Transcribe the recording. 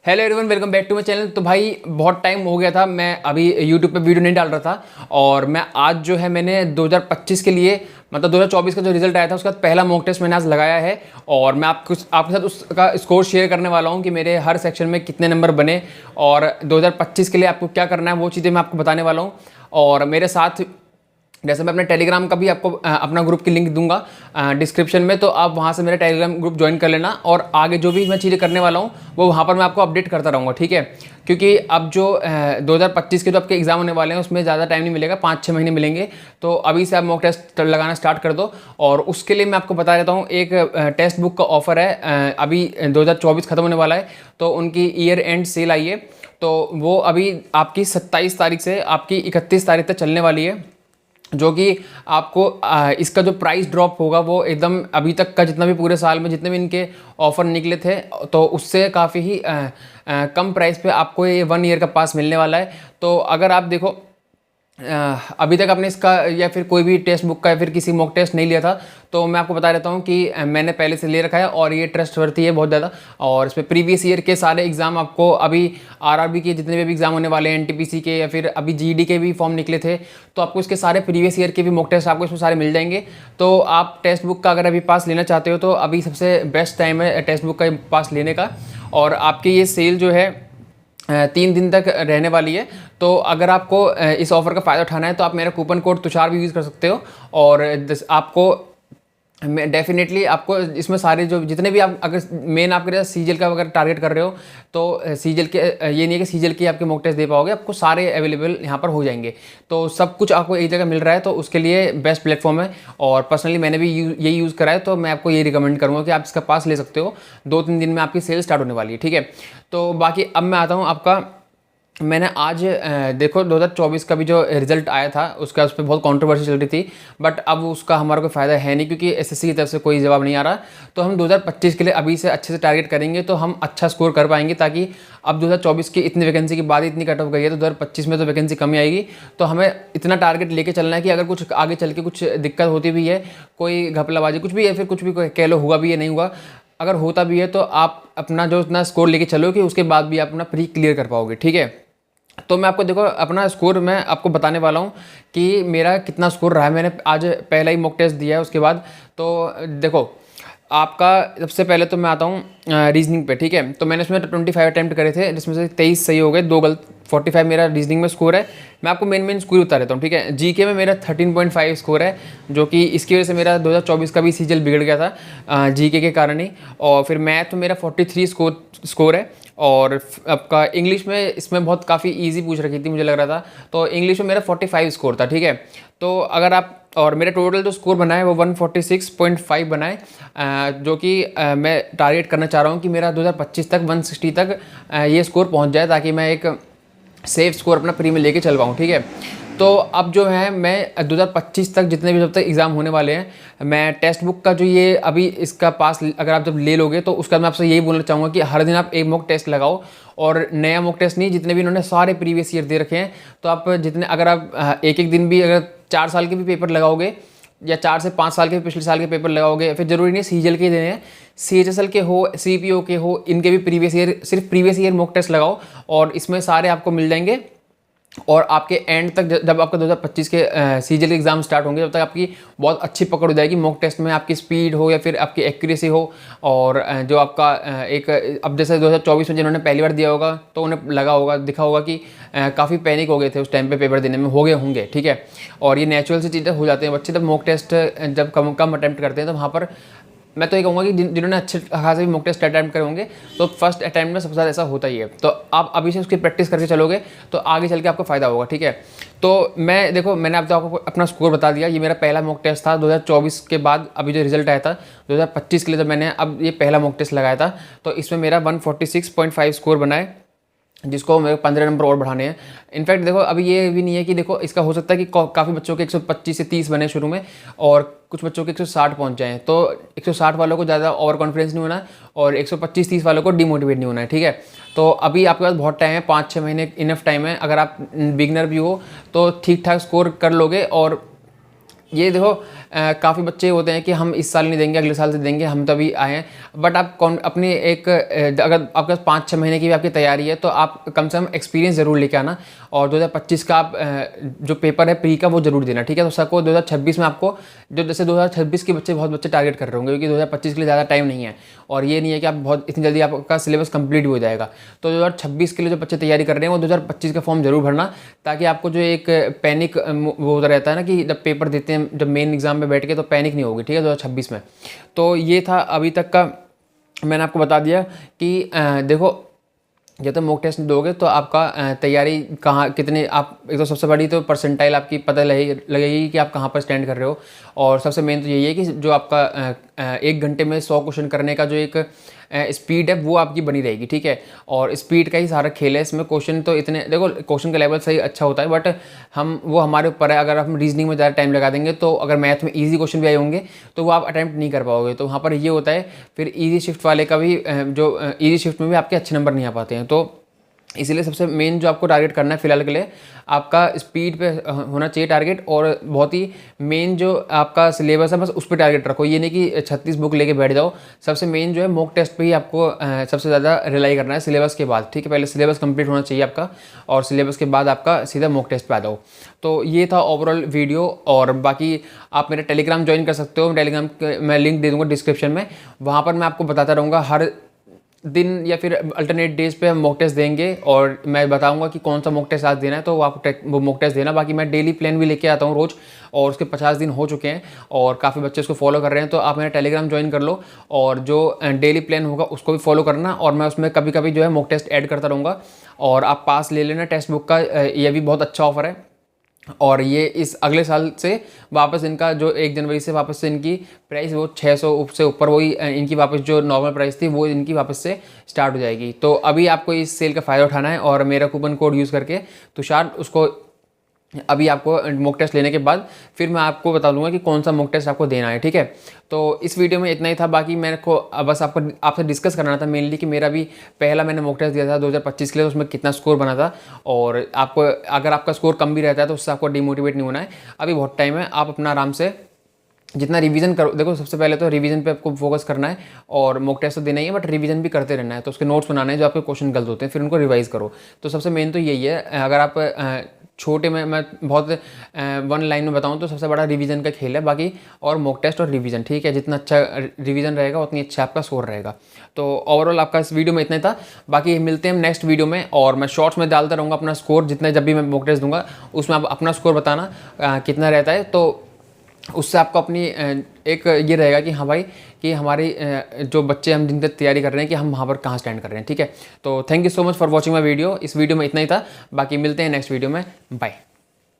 Hello everyone, welcome back to my channel. तो भाई बहुत टाइम हो गया था, मैं अभी यूट्यूब पे वीडियो नहीं डाल रहा था और मैं आज जो है मैंने 2025 के लिए मतलब 2024 का जो रिजल्ट आया था उसका पहला मॉक टेस्ट मैंने आज लगाया है और मैं आपके साथ उसका स्कोर शेयर करने वाला हूं कि मेरे हर सेक्शन में कितने नंबर बने और 2025 के लिए आपको क्या करना है वो चीज़ें मैं आपको बताने वाला हूँ। और मेरे साथ जैसे मैं अपने टेलीग्राम का भी आपको अपना ग्रुप की लिंक दूंगा डिस्क्रिप्शन में, तो आप वहाँ से मेरा टेलीग्राम ग्रुप ज्वाइन कर लेना और आगे जो भी मैं चीज़ें करने वाला हूँ वो वहाँ पर मैं आपको अपडेट करता रहूँगा, ठीक है। क्योंकि अब जो 2025 के जो आपके एग्जाम होने वाले हैं उसमें ज़्यादा टाइम नहीं मिलेगा, 5-6 महीने मिलेंगे। तो अभी से आप मॉक टेस्ट लगाना स्टार्ट कर दो और उसके लिए मैं आपको बता देता हूँ एक टेक्स्ट बुक का ऑफर है। अभी 2024 खत्म होने वाला है तो उनकी ईयर एंड सेल आई है, तो वो अभी आपकी 27 तारीख से आपकी 31 तारीख तक चलने वाली है। जो कि आपको इसका जो प्राइस ड्रॉप होगा वो एकदम अभी तक का जितना भी पूरे साल में जितने भी इनके ऑफ़र निकले थे तो उससे काफ़ी ही कम प्राइस पे आपको ये 1 ईयर का पास मिलने वाला है। तो अगर आप देखो अभी तक आपने इसका या फिर कोई भी टेक्स्ट बुक का या फिर किसी मॉक टेस्ट नहीं लिया था तो मैं आपको बता देता हूँ कि मैंने पहले से ले रखा है और ये ट्रस्टवर्थी है बहुत ज़्यादा। और इसमें प्रीवियस ईयर के सारे एग्जाम आपको अभी आरआरबी के जितने भी एग्जाम होने वाले हैं, एनटीपीसी के या फिर अभी जीडी के भी फॉर्म निकले थे तो आपको इसके सारे प्रीवियस ईयर के भी मॉक टेस्ट आपको इसमें सारे मिल जाएंगे। तो आप टेक्स्ट बुक का अगर अभी पास लेना चाहते हो तो अभी सबसे बेस्ट टाइम है टेक्स्ट बुक का पास लेने का। और आपकी ये सेल जो है 3 दिन तक रहने वाली है। तो अगर आपको इस ऑफ़र का फ़ायदा उठाना है तो आप मेरा कूपन कोड तुषार भी यूज़ कर सकते हो और आपको डेफिनेटली आपको इसमें सारे जो जितने भी आप अगर मेन आपके सीजल का अगर टारगेट कर रहे हो तो सीजल के ये नहीं है कि सीजल के आपके मॉक टेस्ट दे पाओगे, आपको सारे अवेलेबल यहाँ पर हो जाएंगे। तो सब कुछ आपको एक जगह मिल रहा है तो उसके लिए बेस्ट प्लेटफॉर्म है और पर्सनली मैंने भी यही यूज़ करा है तो मैं आपको ये रिकमेंड करूँगा कि आप इसका पास ले सकते हो। 2-3 दिन में आपकी सेल स्टार्ट होने वाली है, ठीक है। तो बाकी अब मैं आता हूँ आपका मैंने आज देखो 2024 का भी जो रिजल्ट आया था उसका उस पर बहुत कंट्रोवर्सी चल रही थी, बट अब उसका हमारा कोई फ़ायदा है नहीं क्योंकि एसएससी की तरफ से कोई जवाब नहीं आ रहा। तो हम 2025 के लिए अभी से अच्छे से टारगेट करेंगे तो हम अच्छा स्कोर कर पाएंगे, ताकि अब 2024 की इतनी वैकेंसी की बात इतनी कट ऑफ गई है तो 2025 में तो वैकेंसी कमी आएगी। तो हमें इतना टारगेट लेके चलना है कि अगर कुछ आगे चल के कुछ दिक्कत होती भी है, कोई घपलाबाजी कुछ भी है, फिर कुछ भी कह लो हुआ भी है नहीं हुआ, अगर होता भी है तो आप अपना जो इतना स्कोर लेके चलो कि उसके बाद भी आप अपना प्री क्लियर कर पाओगे, ठीक है। तो मैं आपको देखो अपना स्कोर मैं आपको बताने वाला हूँ कि मेरा कितना स्कोर रहा है। मैंने आज पहला ही मॉक टेस्ट दिया है उसके बाद। तो देखो आपका सबसे पहले तो मैं आता हूँ रीजनिंग पे, ठीक है। तो मैंने इसमें 25 अटैम्प्ट करे थे जिसमें से 23 सही हो गए, 2 गलत, 45 मेरा रीजनिंग में स्कोर है। मैं आपको मेन स्कोर बता देता हूँ, ठीक है। जीके में मेरा 13.5 स्कोर है, जो कि इसकी वजह से मेरा 2024 का भी सीजल बिगड़ गया था जीके के कारण ही। और फिर मैथ में मेरा 43 स्कोर है और आपका इंग्लिश में इसमें बहुत काफ़ी इजी पूछ रखी थी मुझे लग रहा था, तो इंग्लिश में मेरा 45 स्कोर था, ठीक है। तो अगर आप और मेरा टोटल जो स्कोर बना है वो 146.5 बना है, जो कि मैं टारगेट करना चाह रहा हूँ कि मेरा 2025 तक 160 तक ये स्कोर पहुँच जाए ताकि मैं एक सेफ स्कोर अपना प्री में लेके चल पाऊँ, ठीक है। तो अब जो है मैं 2025 तक जितने भी जब तक एग्ज़ाम होने वाले हैं मैं टेक्स्ट बुक का जो ये अभी इसका पास अगर आप जब ले लोगे तो उसका मैं आपसे यही बोलना चाहूँगा कि हर दिन आप एक मॉक टेस्ट लगाओ और नया मॉक टेस्ट नहीं, जितने भी इन्होंने सारे प्रीवियस ईयर दे रखे हैं तो आप जितने अगर आप एक दिन भी अगर 4 साल के भी पेपर लगाओगे या 4 से 5 साल के पिछले साल के पेपर लगाओगे, फिर जरूरी नहीं सीजल के देने हैं, सीएचएसएल के हो, सीपीओ के हो, इनके भी प्रीवियस ईयर सिर्फ प्रीवियस ईयर मॉक टेस्ट लगाओ और इसमें सारे आपको मिल जाएंगे। और आपके एंड तक जब आपका 2025 के सीजल एग्जाम स्टार्ट होंगे तब तक आपकी बहुत अच्छी पकड़ हो जाएगी मॉक टेस्ट में, आपकी स्पीड हो या फिर आपकी एक्यूरेसी हो। और जो आपका एक अब जैसे 2024 में जिन्होंने पहली बार दिया होगा तो उन्हें लगा होगा, दिखा होगा कि काफ़ी पैनिक हो गए थे उस टाइम पे पेपर देने में, हो गए होंगे, ठीक है। और ये नेचुरल सी चीज़ें हो जाते हैं बच्चे जब मॉक टेस्ट जब कम अटैम्प्ट करते हैं तो वहाँ पर मैं तो ये कहूँगा कि जिन्होंने अच्छे खासे भी मॉक टेस्ट अटैम्प्ट करे होंगे तो फर्स्ट अटैम्प्ट में सबसे ज़्यादा ऐसा होता ही है। तो आप अभी से उसकी प्रैक्टिस करके चलोगे तो आगे चल के आपको फ़ायदा होगा, ठीक है। तो मैं देखो मैंने अब तो आपको अपना स्कोर बता दिया, ये मेरा पहला मॉक टेस्ट था 2024 के बाद अभी जो रिजल्ट आया था 2025 के लिए, जब मैंने अब ये पहला मॉक टेस्ट लगाया था तो इसमें मेरा 146.5 स्कोर बना है, जिसको मेरे 15 नंबर और बढ़ाने हैं। इनफैक्ट देखो अभी ये भी नहीं है कि देखो इसका हो सकता है कि काफ़ी बच्चों के 125 से 30 बने शुरू में और कुछ बच्चों के 160 पहुंच जाएं, तो 160 वालों को ज़्यादा ओवर कॉन्फिडेंस नहीं होना है और 125-30 वालों को डिमोटिवेट नहीं होना है, ठीक है। तो अभी आपके पास बहुत टाइम है, 5-6 महीने इनफ टाइम है। अगर आप बिगनर भी हो तो ठीक ठाक स्कोर कर लोगे। और ये देखो काफ़ी बच्चे होते हैं कि हम इस साल नहीं देंगे, अगले साल से देंगे, हम तो अभी आए हैं। बट आप अपनी एक अगर आपके पास 5-6 महीने की भी आपकी तैयारी है तो आप कम से कम एक्सपीरियंस ज़रूर लेके आना। और 2025 का आप जो पेपर है प्री का वो जरूर देना, ठीक है। तो सबको 2026 में आपको जो जैसे 2026 के बच्चे बहुत बच्चे टारगेट कर रहे होंगे, क्योंकि 2025 के लिए ज़्यादा टाइम नहीं है और ये नहीं है कि आप बहुत इतनी जल्दी आपका सिलेबस कंप्लीट भी हो जाएगा। तो 2026 के लिए जो बच्चे तैयारी कर रहे हैं वो 2025 का फॉर्म जरूर भरना, ताकि आपको जो एक पैनिक वो होता रहता है ना कि जब पेपर देते हैं, जब मेन एग्जाम में बैठ के, तो पैनिक नहीं होगी, ठीक है, 2026 में। तो ये था अभी तक का, मैंने आपको बता दिया कि देखो जब तक मॉक टेस्ट दोगे तो आपका तैयारी कहाँ कितने आप, एक तो सबसे बड़ी तो परसेंटाइल आपकी पता लगेगी कि आप कहाँ पर स्टैंड कर रहे हो। और सबसे मेन तो यही है कि जो आपका 1 घंटे में 100 क्वेश्चन करने का जो एक स्पीड है वो आपकी बनी रहेगी, ठीक है। और स्पीड का ही सारा खेल है इसमें। क्वेश्चन तो इतने देखो, क्वेश्चन का लेवल सही अच्छा होता है, बट हम वो हमारे ऊपर है। अगर हम रीजनिंग में ज़्यादा टाइम लगा देंगे तो अगर मैथ में ईजी क्वेश्चन भी आए होंगे तो वो आप अटैम्प्ट नहीं कर पाओगे। तो वहाँ पर ये होता है फिर ईजी शिफ्ट वाले का भी जो ईजी शिफ्ट में भी आपके अच्छे नंबर नहीं आ पाते हैं। तो इसीलिए सबसे मेन जो आपको टारगेट करना है फिलहाल के लिए, आपका स्पीड पे होना चाहिए टारगेट। और बहुत ही मेन जो आपका सिलेबस है बस उस पर टारगेट रखो। ये नहीं कि 36 बुक लेके बैठ जाओ। सबसे मेन जो है मॉक टेस्ट पे ही आपको सबसे ज़्यादा रिलाई करना है सिलेबस के बाद, ठीक है। पहले सिलेबस कंप्लीट होना चाहिए आपका, और सिलेबस के बाद आपका सीधा मॉक टेस्ट पे आ जाओ। तो ये था ओवरऑल वीडियो। और बाकी आप मेरा टेलीग्राम ज्वाइन कर सकते हो। टेलीग्राम मैं लिंक दे दूँगा डिस्क्रिप्शन में। वहाँ पर मैं आपको बताता रहूँगा हर दिन या फिर अल्टरनेट डेज पे हम मॉक टेस्ट देंगे, और मैं बताऊंगा कि कौन सा मॉक टेस्ट आज देना है, तो आप वो मॉक टेस्ट देना। बाकी मैं डेली प्लान भी लेके आता हूँ रोज़, और उसके 50 दिन हो चुके हैं और काफ़ी बच्चे उसको फॉलो कर रहे हैं। तो आप मेरा टेलीग्राम ज्वाइन कर लो, और जो डेली प्लान होगा उसको भी फॉलो करना। और मैं उसमें कभी कभी जो है मॉक टेस्ट ऐड करता रहूँगा, और आप पास ले लेना टेक्स्ट बुक का। ये भी बहुत अच्छा ऑफर है। और ये इस अगले साल से वापस इनका जो 1 जनवरी से वापस से इनकी प्राइस वो 600 से ऊपर, वही इनकी वापस जो नॉर्मल प्राइस थी वो इनकी वापस से स्टार्ट हो जाएगी। तो अभी आपको इस सेल का फ़ायदा उठाना है, और मेरा कूपन कोड यूज़ करके तुषार उसको अभी आपको मॉक टेस्ट लेने के बाद फिर मैं आपको बता दूंगा कि कौन सा मॉक टेस्ट आपको देना है, ठीक है। तो इस वीडियो में इतना ही था। बाकी मेरे को बस आपसे डिस्कस करना था मेनली कि मेरा भी पहला मैंने मॉक टेस्ट दिया था 2025 के लिए, उसमें कितना स्कोर बना था। और आपको अगर आपका स्कोर कम भी रहता है तो उससे आपको डिमोटिवेट नहीं होना है, अभी बहुत टाइम है। आप अपना आराम से जितना रिवीजन करो, देखो सबसे पहले तो रिवीजन पे आपको फोकस करना है, और मॉक टेस्ट तो देना ही है बट रिवीजन भी करते रहना है। तो उसके नोट्स बनाने हैं जो आपके क्वेश्चन गलत होते हैं, फिर उनको रिवाइज करो। तो सबसे मेन तो यही है। अगर आप छोटे में मैं बहुत 1 लाइन में बताऊं तो सबसे बड़ा रिवीजन का खेल है। बाकी और मॉक टेस्ट और रिवीजन, ठीक है। जितना अच्छा रिवीजन रहेगा उतनी अच्छा आपका स्कोर रहेगा। तो ओवरऑल आपका इस वीडियो में इतना ही था। बाकी मिलते हैं नेक्स्ट वीडियो में, और मैं शॉर्ट्स में डालता रहूँगा अपना स्कोर। जितने जब भी मैं मॉक टेस्ट दूंगा उसमें आप अपना स्कोर बताना कितना रहता है। तो उससे आपको अपनी एक ये रहेगा कि हाँ भाई, कि हमारी जो बच्चे हम जिनकी तैयारी कर रहे हैं कि हम वहाँ पर कहाँ स्टैंड कर रहे हैं, ठीक है। तो thank you so much for watching my video. इस वीडियो में इतना ही था। बाकी मिलते हैं नेक्स्ट वीडियो में। बाय।